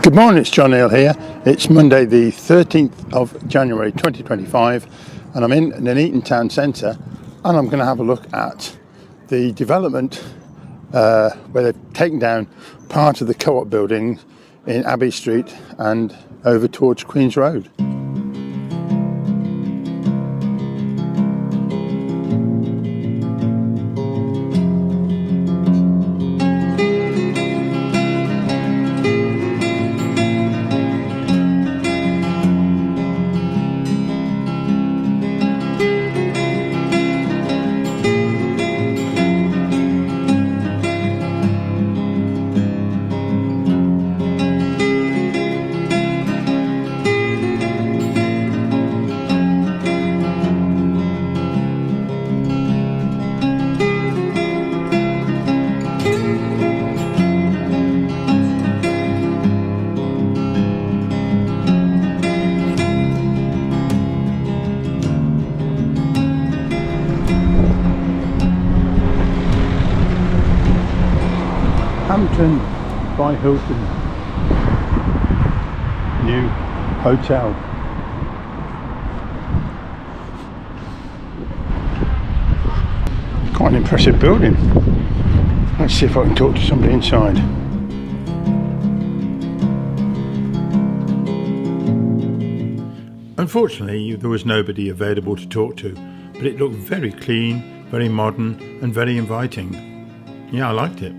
Good morning, it's John Neal here. It's Monday the 13th of January 2025 and I'm in Nuneaton town centre and I'm going to have a look at the development where they've taken down part of the co-op building in Abbey Street and over towards Queen's Road. Hampton by Hilton new hotel. Quite an impressive building. Let's see if I can talk to somebody inside. Unfortunately, there was nobody available to talk to, but it looked very clean, very modern and very inviting. Yeah, I liked it.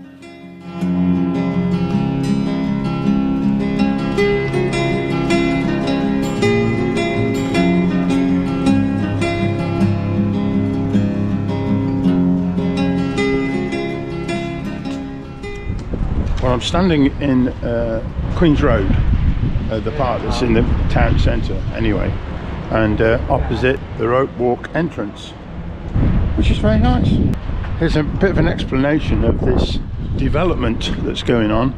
Well, I'm standing in Queen's Road, the part that's in the town centre anyway, and opposite the rope walk entrance, which is very nice. Here's a bit of an explanation of this development that's going on,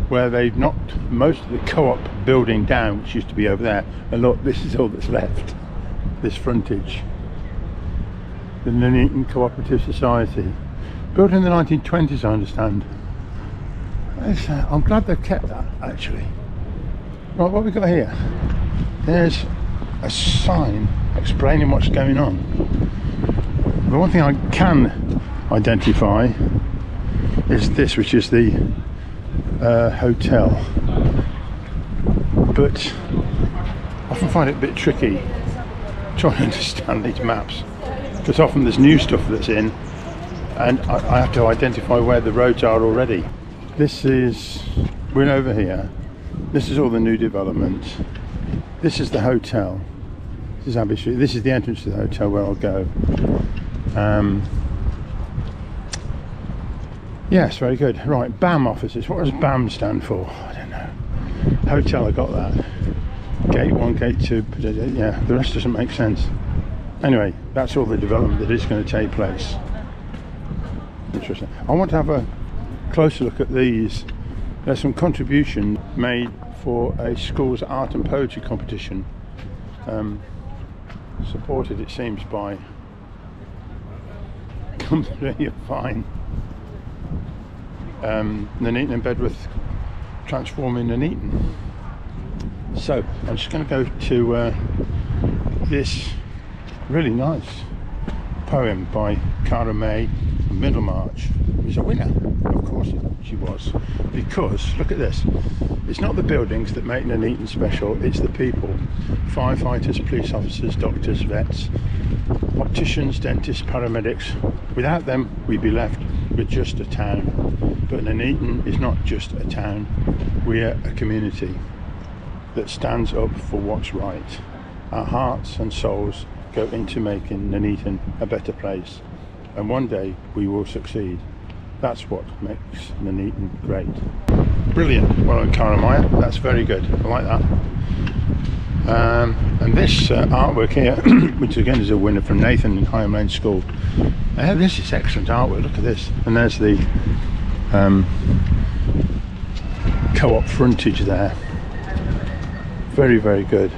where they've knocked most of the co-op building down, which used to be over there, and look, this is all that's left, this frontage. The Nuneaton Cooperative Society, built in the 1920s, I understand. I'm glad they've kept that, actually. Right, what have we got here? There's a sign explaining what's going on. The one thing I can identify is this, which is the hotel, but I often find it a bit tricky trying to understand these maps, because often there's new stuff that's in and I have to identify where the roads are already. We're over here. This is all the new development. This is the hotel. This is Abbey Street. This is the entrance to the hotel where I'll go. Yes, very good. Right, BAM offices. What does BAM stand for? I don't know. Hotel, I got that. Gate 1, Gate 2. Yeah, the rest doesn't make sense. Anyway, that's all the development that is going to take place. Interesting. I want to have a closer look at these. There's some contribution made for a school's art and poetry competition, supported, it seems, by company of fine. Nuneaton and Bedworth transforming Nuneaton. So I'm just going to go to this really nice poem by Cara May, Middlemarch, who's a winner. Of course she was, because look at this. It's not the buildings that make Nuneaton special, it's the people. Firefighters, police officers, doctors, vets, opticians, dentists, paramedics. Without them we'd be left with just a town. But Nuneaton is not just a town, we're a community that stands up for what's right. Our hearts and souls go into making Nuneaton a better place, and one day we will succeed. That's what makes Nuneaton great. Brilliant. Well done, Cara May. That's very good. I like that. And this artwork here, which again is a winner from Nathan in Higham Lane School. This is excellent artwork. Look at this. And there's the co-op frontage there. Very, very good.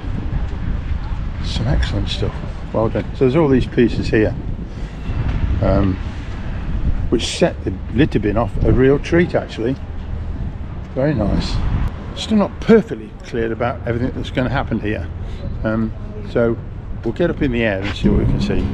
Some excellent stuff. Well done. So there's all these pieces here, which set the litter bin off a real treat, actually. Very nice. still not perfectly cleared about everything that's going to happen here. So we'll get up in the air and see what we can see.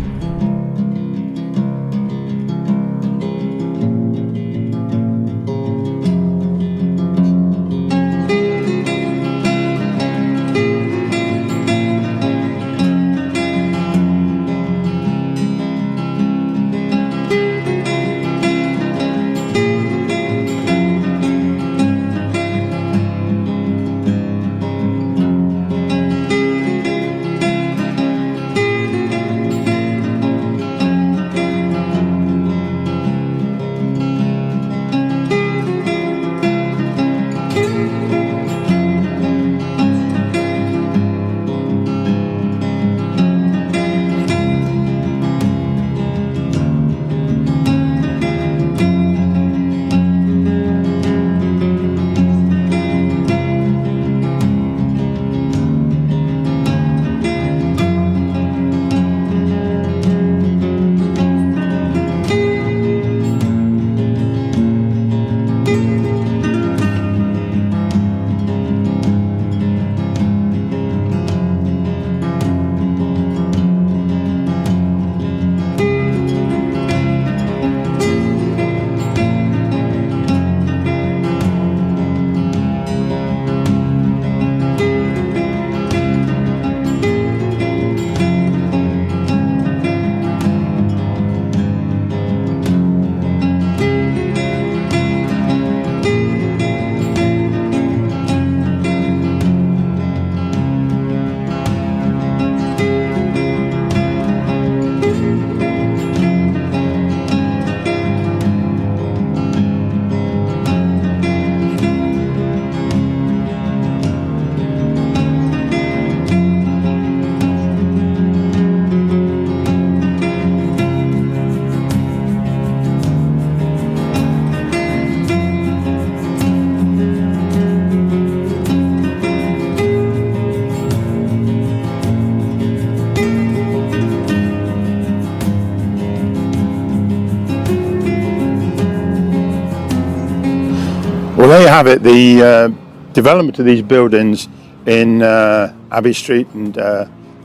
Well, there you have it, the development of these buildings in Abbey Street and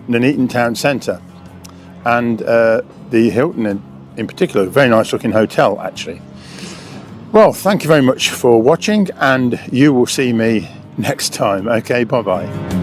Nuneaton Town Centre, and the Hilton in particular, a very nice looking hotel actually. Well, thank you very much for watching, and you will see me next time. Okay, bye bye.